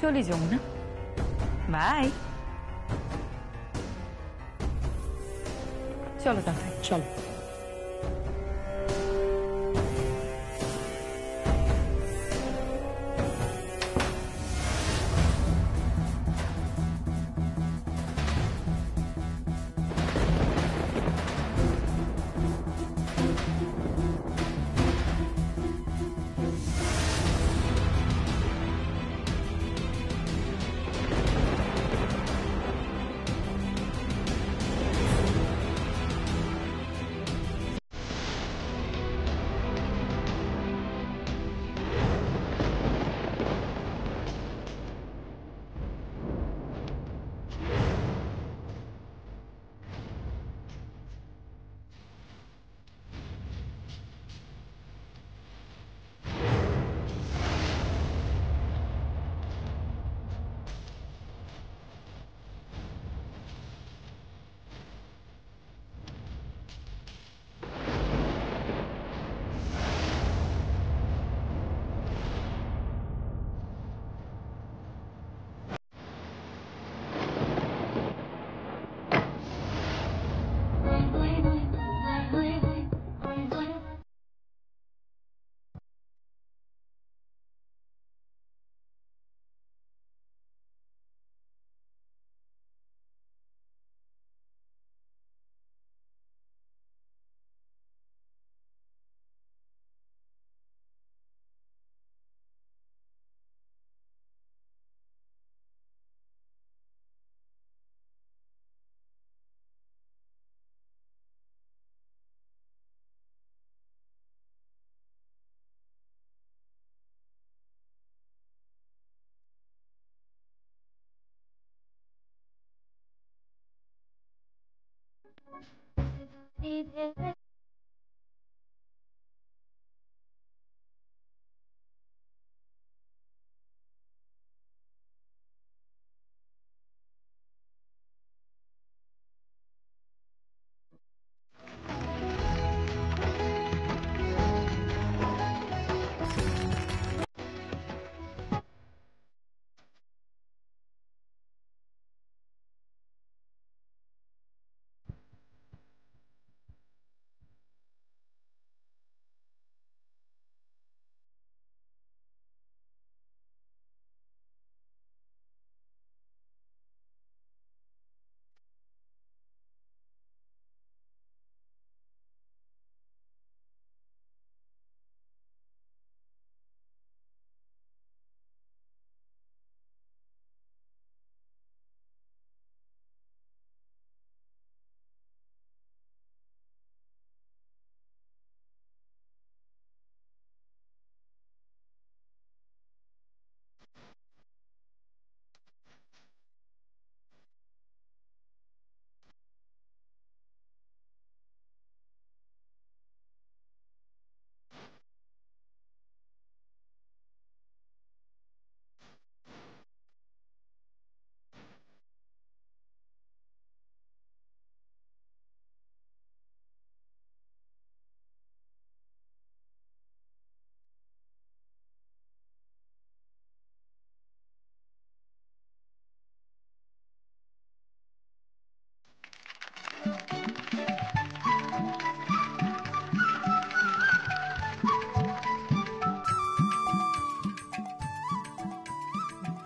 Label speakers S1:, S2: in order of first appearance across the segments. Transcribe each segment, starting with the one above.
S1: চলি যাও না, বাই। চলো তাহলে, চলো।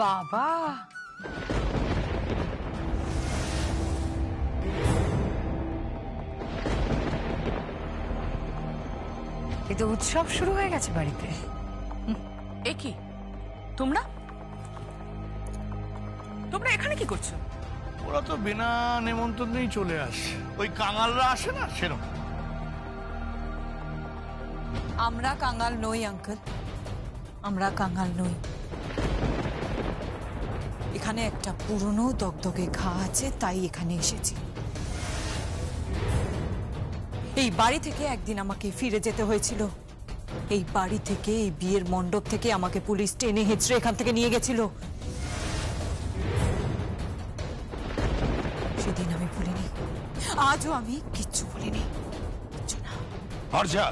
S1: বাবা, এ তো উৎসব শুরু হয়ে গেছে বাড়িতে।
S2: এ কি, তোমরা তোমরা এখানে কি করছো?
S3: ওরা তো বিনা নেমন্তন্নেই চলে আসে, ওই কাঙালরা আসে না সেরকম।
S4: আমরা কাঙাল নই আঙ্কেল, আমরা কাঙাল নই। এখানে একটা পুরনো দগদগে ঘা আছে, তাই এখানে এসেছি। এই বাড়ি থেকে একদিন আমাকে ফিরে যেতে হয়েছিল। এই বাড়ি থেকে, এই বিয়ের মণ্ডপ থেকে আমাকে পুলিশ টেনে হেঁচড়ে এখান থেকে নিয়ে গেছিল। সেদিন আমি ভুলিনি, আজও আমি কিচ্ছু ভুলিনি, কিচ্ছু না।
S3: হর্ষা,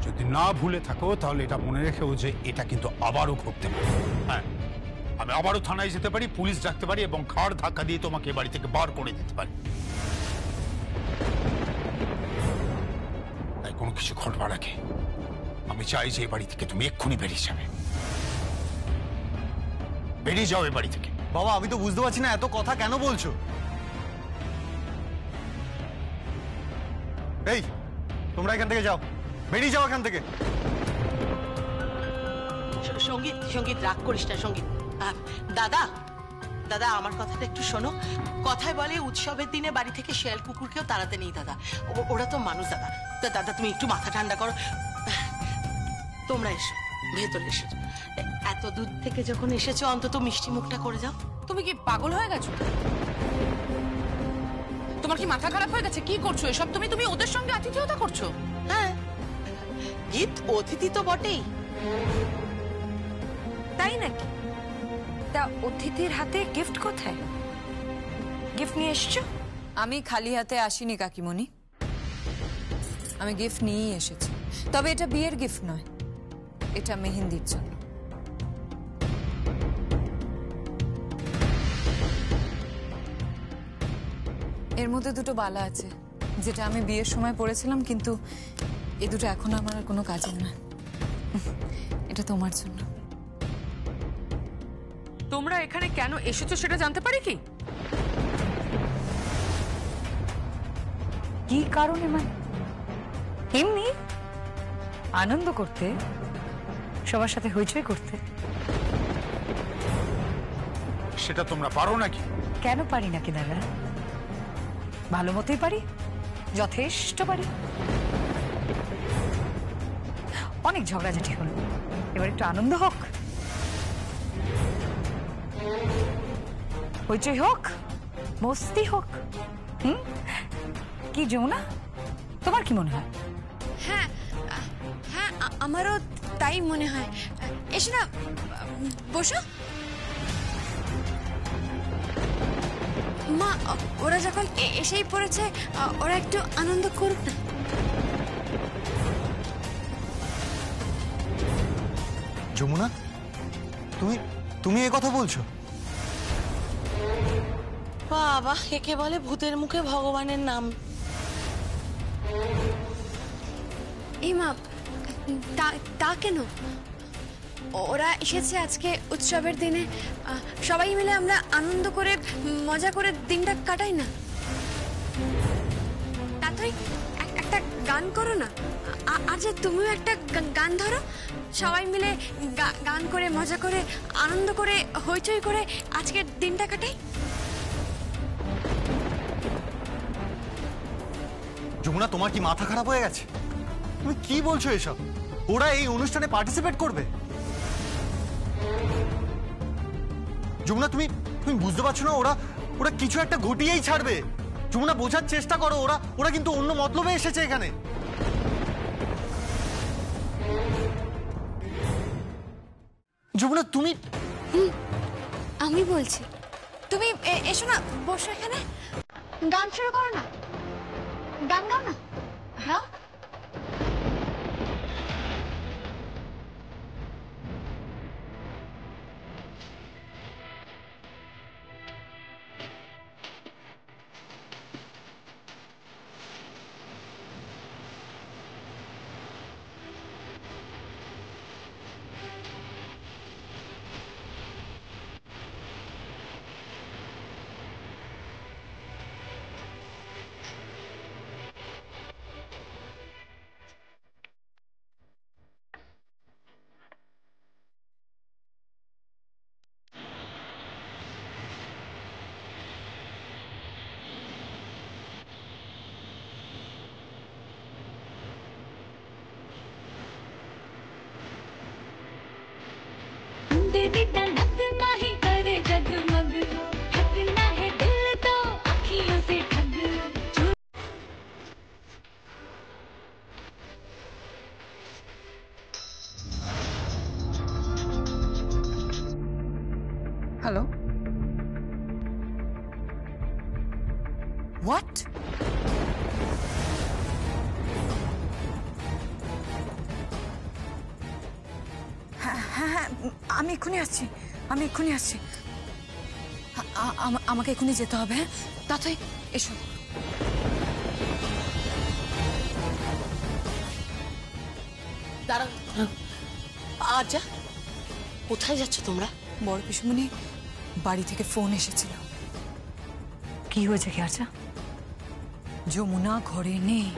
S5: যদি না ভুলে থাকো তাহলে এটা মনে রেখেও যে এটা কিন্তু আবারও ঘটতে পারে। হ্যাঁ, আমি আবারও থানায় যেতে পারি, পুলিশ ডাকতে পারি এবং ঘাড় ধাক্কা দিয়ে তোমাকে এ বাড়ি থেকে বার করে দিতে পারি। তাই কোনো কিছু ঘটবার আগে আমি চাই যে এই বাড়ি থেকে তুমি এক্ষুনি বেরিয়ে যাবে। বেরিয়ে যাও এই বাড়ি থেকে।
S6: বাবা, আমি তো বুঝতে পারছি না এত কথা কেন বলছো। এই, তোমরা এখান থেকে যাও, বেরিয়ে যাও এখান থেকে।
S7: সঙ্গীত সঙ্গীত, রাগ করিস না সঙ্গীত। দাদা দাদা, আমার কথাটা একটু শোনো। কথায় বলে উৎসবের দিনে বাড়ি থেকে শেয়াল কুকুরকেও তাড়াতে নেই দাদা। ওরা তো মানুষ দাদা। দাদা তুমি একটু মাথা ঠান্ডা করো। তোমরা এসো, ভেতরে এসো। এত দূর থেকে যখন এসেছো অন্তত মিষ্টি মুখটা করে যাও।
S2: তুমি কি পাগল হয়ে গেছো? তোমার কি মাথা খারাপ হয়ে গেছে? কি করছো এসব? তুমি ওদের সঙ্গে আতিথেয়তা করছো?
S7: হ্যাঁ, গীত অতিথি তো বটেই।
S1: তাই নাকি? তা অতিথির হাতে গিফট কোথায়? গিফট নিয়ে এসছো?
S4: আমি খালি হাতে আসিনি কাকিমণি, আমি গিফট নিয়েই এসেছি। তবে এটা বিয়ের গিফট নয়, এটা মেহেন্দির জন্য। এর মধ্যে দুটো বালা আছে যেটা আমি বিয়ের সময় পরেছিলাম, কিন্তু এ দুটো এখন আমার আর কোনো কাজের না। এটা তোমার জন্য।
S2: তোমরা এখানে কেন এসেছো সেটা জানতে পারি কি?
S1: কি কারণে? মানে এমনি আনন্দ করতে, সবার সাথে হইচই করতে।
S5: সেটা তোমরা পারো নাকি?
S1: কেন পারি নাকি দাদা? ভালো মতোই পারি, যথেষ্ট পারি। অনেক ঝগড়াঝাটি হলো, এবার একটু আনন্দ হোক, হইচই হোক, মস্তি হোক। কি যমুনা, তোমার কি মনে হয়?
S8: হ্যাঁ হ্যাঁ, আমারও তাই মনে হয়। এসো না, বসো। মা, ওরা যখন এসেই পড়েছে, ওরা একটু আনন্দ করুক না।
S6: যমুনা, তুমি তুমি এ কথা বলছো?
S7: বাবা, একে বলে ভূতের মুখে ভগবানের নাম।
S8: এই মা, তা কেন? ওরা এসেছে আজকে উৎসবের দিনে, সবাই মিলে আমরা আনন্দ করে মজা করে দিনটা কাটাই না? তাই একটা গান করো না। আর যে তুমিও একটা গান ধরো, সবাই মিলে গান করে মজা করে আনন্দ করে হইচই করে আজকের দিনটা কাটাই।
S6: যমুনা, তোমার কি মাথা খারাপ হয়ে গেছে? তুমি কি বলছো এসব? ওরা এই অনুষ্ঠানে পার্টিসিপেট করবে? যমুনা, তুমি বুঝতে পারছো না? ওরা কিছু একটা ঘটিয়েই ছাড়বে। যমুনা, বোঝার চেষ্টা করো। ওরা কিন্তু অন্য মতলবে এসেছে এখানে। যমুনা, তুমি
S8: আমি বলছি, তুমি এসো না, বসো এখানে, গান শুরু করো না, গান গাও না। হ্যাঁ,
S4: হ্যালো, হোয়াট? হ্যাঁ হ্যাঁ, আমি এক্ষুনি আসছি, আমাকে এক্ষুনি যেতে হবে। হ্যাঁ তাতেই এসো।
S7: দাঁড়াও, আচ্ছা কোথায় যাচ্ছ তোমরা?
S4: বড় পিসুমণি, বাড়ি থেকে ফোন এসেছিল।
S1: কি হয়েছে কি আচ্ছা?
S4: যমুনা ঘরে নেই।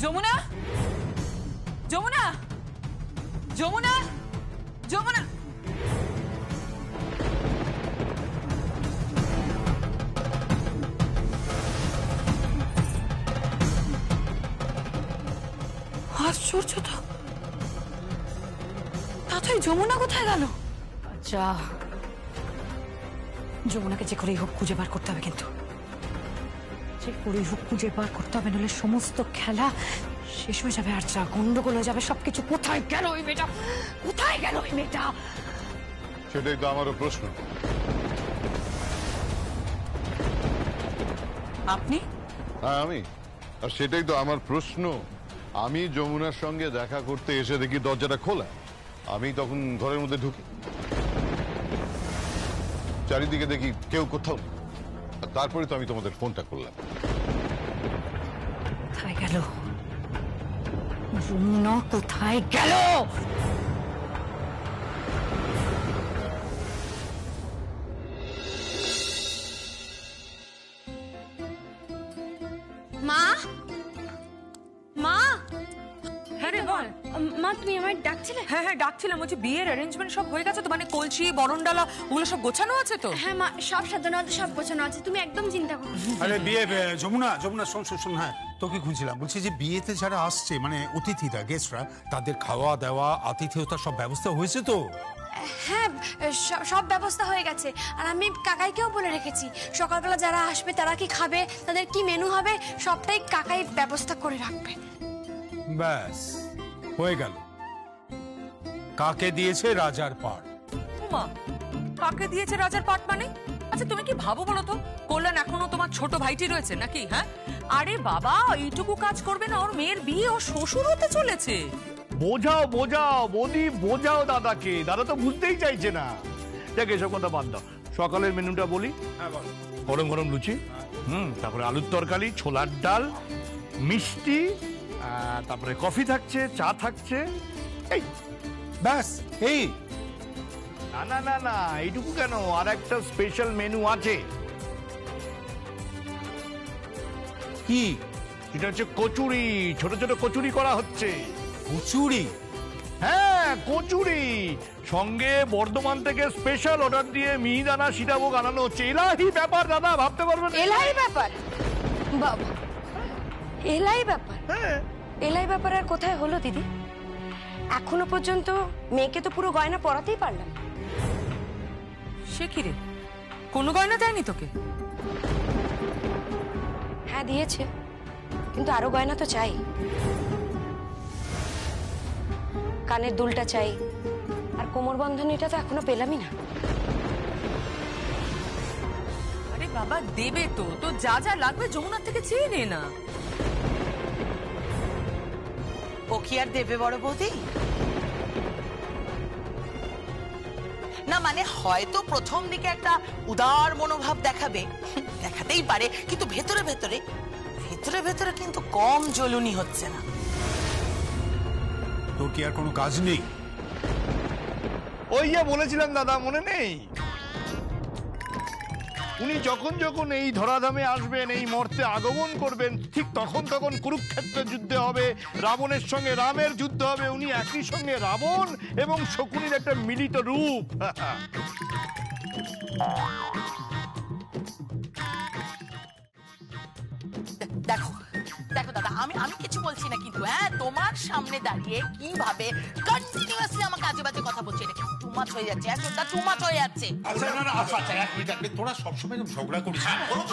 S2: যমুনা, যমুনা, যমুনা, যমুনা।
S4: আশ্চর্য তো, তাতেই যমুনা কোথায় গেল?
S1: আচ্ছা, যমুনাকে যে করেই হোক খুঁজে বার করতে হবে, কিন্তু যে করেই হোক খুঁজে বার করতে হবে, নইলে সমস্ত খেলা শেষ হয়ে যাবে আর যা গন্ডগোল হয়ে যাবে সবকিছু। কোথায় গেল ওই মেয়েটা? কোথায় গেল ওই মেয়েটা?
S9: সেটাই তো আমারও প্রশ্ন।
S2: আপনি?
S9: হ্যাঁ আমি, আর সেটাই তো আমার প্রশ্ন। আমি যমুনার সঙ্গে দেখা করতে এসে দেখি দরজাটা খোলা, আমি তখন ঘরের মধ্যে ঢুকি, চারিদিকে দেখি কেউ কোথাও নেই। আর তারপরে তো আমি তোমাদের ফোনটা করলাম।
S1: কোথায় গেল যমুনা? কোথায় গেল?
S8: মা, মা,
S2: হ্যাঁ রে বল।
S8: মা তুমি আমায় ডাকছিলে?
S2: হ্যাঁ হ্যাঁ ডাকছিলাম। বলছি বিয়ের অ্যারেঞ্জমেন্ট সব হয়ে গেছে তো? মানে কলসি, বরণডালা ওগুলো সব গোছানো আছে তো?
S8: হ্যাঁ মা, সব সাজানো আছে, সব গোছানো আছে, তুমি একদম চিন্তা করো না।
S5: আরে বিয়ে যমুনা শোন, হ্যাঁ তোকে খুঁজছিলাম। বলছি যে বিয়েতে যারা আসছে, মানে অতিথিরা, গেস্টরা, তাদের খাওয়া দাওয়া, আতিথেয়তার সব ব্যবস্থা হয়েছে তো?
S8: হ্যাঁ সব ব্যবস্থা হয়ে গেছে। আর আমি কাকাইকেও বলে রেখেছি, সকালবেলা যারা আসবে তারা কি খাবে, তাদের কি মেনু হবে, সবটাই কাকাই ব্যবস্থা করে রাখবে।
S5: ব্যাস হয়ে গেল। কাকে দিয়েছে রাজার পাট?
S2: মা, কাকে দিয়েছে রাজার পাট মানে? আচ্ছা তুমি কি ভাবো বলো তো, কল্যাণ এখনো তোমার ছোট ভাইটি রয়েছে নাকি? হ্যাঁ আরে বাবা, এইটুকু কাজ করবে না? ওর মেয়ের বিয়ে, ও শ্বশুর হতে চলেছে।
S3: বোঝাও বৌদি, বোঝাও দাদাকে। দাদা তো বুঝতেই চাইছে না। দেখ এসব কথা বাদ দাও, সকালের মেনুটা বলি। গরম গরম লুচি, তারপরে আলুর তরকারি, ছোলার ডাল, মিষ্টি, তারপরে কফি থাকছে, চা থাকছে। এই
S5: ব্যাস এই?
S3: না এইটুকু কেন, আর একটা স্পেশাল মেনু আছে।
S5: কি?
S3: এটা হচ্ছে কচুরি। ছোট ছোট কচুরি করা হচ্ছে।
S5: কচুরি?
S3: হ্যাঁ কচুরি, সঙ্গে বর্ধমান থেকে স্পেশাল অর্ডার দিয়ে মিহিদানা সীতাভোগ আনানো হচ্ছে। এলাহি ব্যাপার দাদা, ভাবতে পারবেন?
S1: এলাই ব্যাপার? বাবা, এলাই ব্যাপার?
S3: হ্যাঁ।
S1: এলাই ব্যাপার আর কোথায় হলো দিদি? এখনো পর্যন্ত মেয়েকে তো পুরো গয়না পরাতেই পারলাম।
S2: সে কি রে, কোনো গয়না দেয়নি তোকে?
S1: হ্যাঁ দিয়েছে, কিন্তু আরো গয়না তো চাই। কানের দুলটা চাই, আর কোমর বন্ধনীটা তো এখনো পেলামই না।
S2: আরে বাবা দেবে তো, তো যা যা লাগবে যমুনার থেকে চেয়ে নে না।
S7: ও কি আর দেবে বড় বৌদি? না মানে হয়তো প্রথম দিকে একটা উদার মনোভাব দেখাবে, দেখাতেই পারে, কিন্তু ভেতরে ভেতরে কিন্তু কম জ্বলুনি হচ্ছে না।
S5: তোর কি আর কোনো কাজ নেই?
S3: ওই যে বলেছিলাম দাদা, মনে নেই? উনি যখন এই ধরাধামে আসবেন, এই মর্তে আগমন করবেন, ঠিক তখন কুরুক্ষেত্রের যুদ্ধ হবে, রাবণের সঙ্গে রামের যুদ্ধ হবে। উনি একই সঙ্গে রাবণ এবং শকুনির একটা মিলিত রূপ।
S7: দেখো দেখো দাদা, আমি কিছু বলছি না, কিন্তু হ্যাঁ তোমার সামনে দাঁড়িয়ে কিভাবে কন্টিনিউয়াসলি আমার কাজে বাজে কথা বলছে, এটা টু মাচ হয়ে যাচ্ছে, একটা টু মাচ হয়ে যাচ্ছে।
S5: আচ্ছা না আচ্ছা এক মিনিট, তোরা সবসময় ঝগড়া করিস,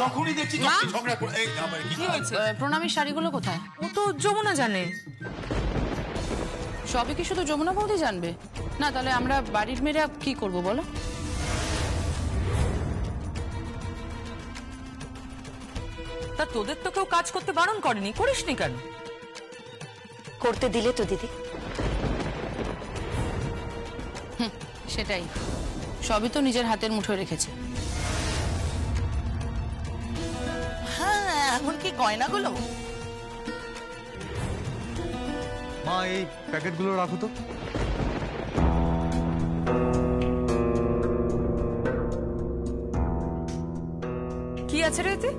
S5: যখনই দেখছি তখনই ঝগড়া করে। এই আমার
S2: কি হয়েছে? প্রণামীর শাড়িগুলো কোথায়? ও তো যমুনা জানে। সবই কি শুধু যমুনা বৌদি জানবে? না তাহলে আমরা বাড়ির মেয়েরা কি করব বলো? তা তোদের তো কেউ কাজ করতে বারণ করেনি, করিসনি কেন?
S10: করতে দিলে তো দিদি।
S11: সেটাই, সবই তো নিজের হাতের মুঠোয় রেখেছে।
S7: হ্যাঁ, এমনকি গয়নাগুলো।
S6: মা এই প্যাকেটগুলো রাখো তো।
S2: কি আছে রে এতে?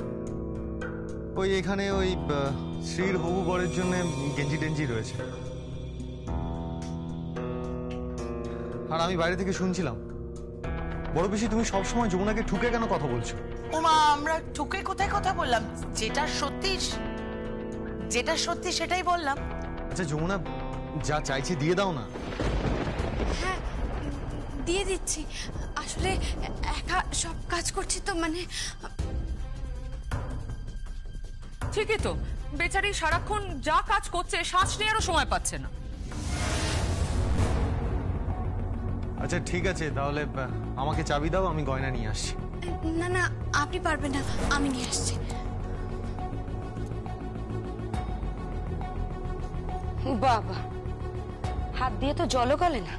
S6: ওই এখানে ওই শ্রীর হবু বরের জন্য গেঞ্জি টেঞ্জি রয়েছে। আর আমি বাইরে থেকে শুনছিলাম, বড় পিসি তুমি সবসময় যমুনাকে ঠুকে কেন কথা বলছো?
S7: ওমা, আমরা ঠুকে কোথায় কথা বললাম? যেটা সত্যি সেটাই বললাম।
S6: আচ্ছা যমুনা, যা চাইছি দিয়ে দাও না।
S8: হ্যাঁ, দিয়ে দিচ্ছি। আসলে একা সব কাজ করছি তো, মানে
S2: ঠিকই তো, বেচারি সারাক্ষণ যা কাজ করছে শ্বাস নেওয়ারও সময় পাচ্ছে না।
S6: আচ্ছা ঠিক আছে, তাহলে আমাকে চাবি দাও, আমি গয়না নিয়ে আসছি।
S8: না না, আপনি পারবেন না, আমি নিয়ে আসছি।
S10: বাবা, হাত দিয়ে তো জলও গলে না।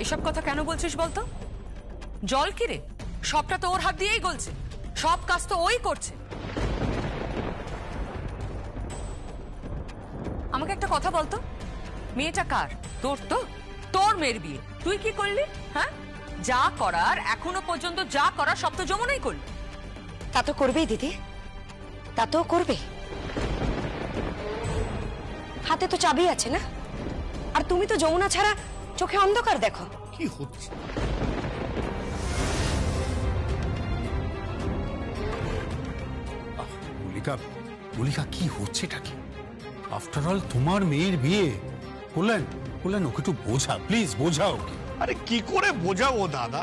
S2: এসব কথা কেন বলছিস বলতো? জল কি রে, সবটা তো ওর হাত দিয়েই গলছে, সব কাজ তো ওই করছে। আমাকে একটা কথা বলতো, মেয়েটা কার? তোর তো? তোর মেয়ের বিয়ে তুই কি করলি? হ্যাঁ, যা করার এখনো পর্যন্ত যা করার সব তো যমুনাই করলি।
S10: তা তো করবেই দিদি, তা তো করবে। হাতে তো চাবি আছে না? আর তুমি তো যমুনা ছাড়া চোখে অন্ধকার দেখো।
S3: কি হচ্ছে?
S5: মল্লিকা কি হচ্ছেটা কি? আফটার অল তোমার মেয়ের বিয়ে। বললেন ওকে একটু বোঝা, প্লিজ বোঝাও ওকে।
S3: আরে কি করে বোঝাবো দাদা?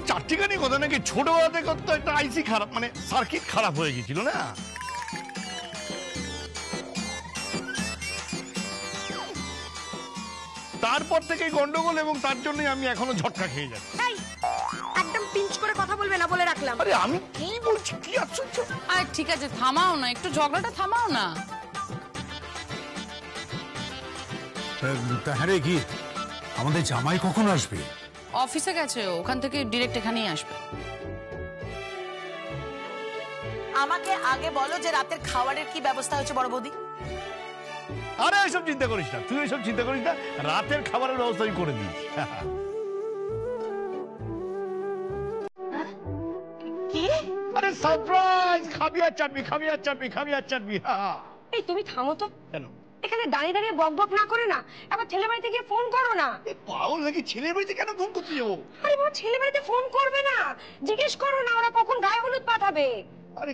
S3: চারটিখানি কথা নাকি ছোটবেলা থেকে তো একটা আইসি খারাপ, মানে সার্কিট খারাপ হয়ে গেছিল না। তারপর থেকেই গন্ডগোল, এবং তার জন্যই আমি এখনো ঝটকা খেয়ে যাচ্ছি।
S10: একদম পিঞ্চ করে কথা বলবে না বলে রাখলাম।
S3: আরে আমি কি বলছি, কি আশ্চর্য!
S11: আর ঠিক আছে, থামাও না, একটু ঝগড়াটা থামাও না।
S5: হ্যাঁ রে, কি আমাদের জামাই কখন আসবে?
S11: অফিসে গেছে, ওখান থেকে ডিরেক্ট এখানেই আসবে।
S7: আমাকে আগে বলো যে রাতের খাবারের কি ব্যবস্থা হয়েছে বড় বৌদি?
S3: আরে এসব চিন্তা করিস না, তুই এসব চিন্তা করিস না, রাতের খাবারের ব্যবস্থা আমি করে দিয়েছি।
S7: কি?
S3: আরে সারপ্রাইজ! খাবি আর চাটবি, খাবি আর চাটবি, খাবি আর চাটবি।
S10: এই তুমি থামো তো,
S3: কেন?
S10: এখানে দাঁড়িয়ে দাঁড়িয়ে বক বক না করে না, আবার ছেলে বাড়িতে গিয়ে ফোন করো না।
S3: পাগল নাকি? ছেলের বাড়িতে কেন ফোন করতে যাবো?
S10: আরে বাবা, ছেলে বাড়িতে ফোন করবে না, জিজ্ঞেস করো না ওরা কখন গায়ে হলুদ পাঠাবে।
S3: আরে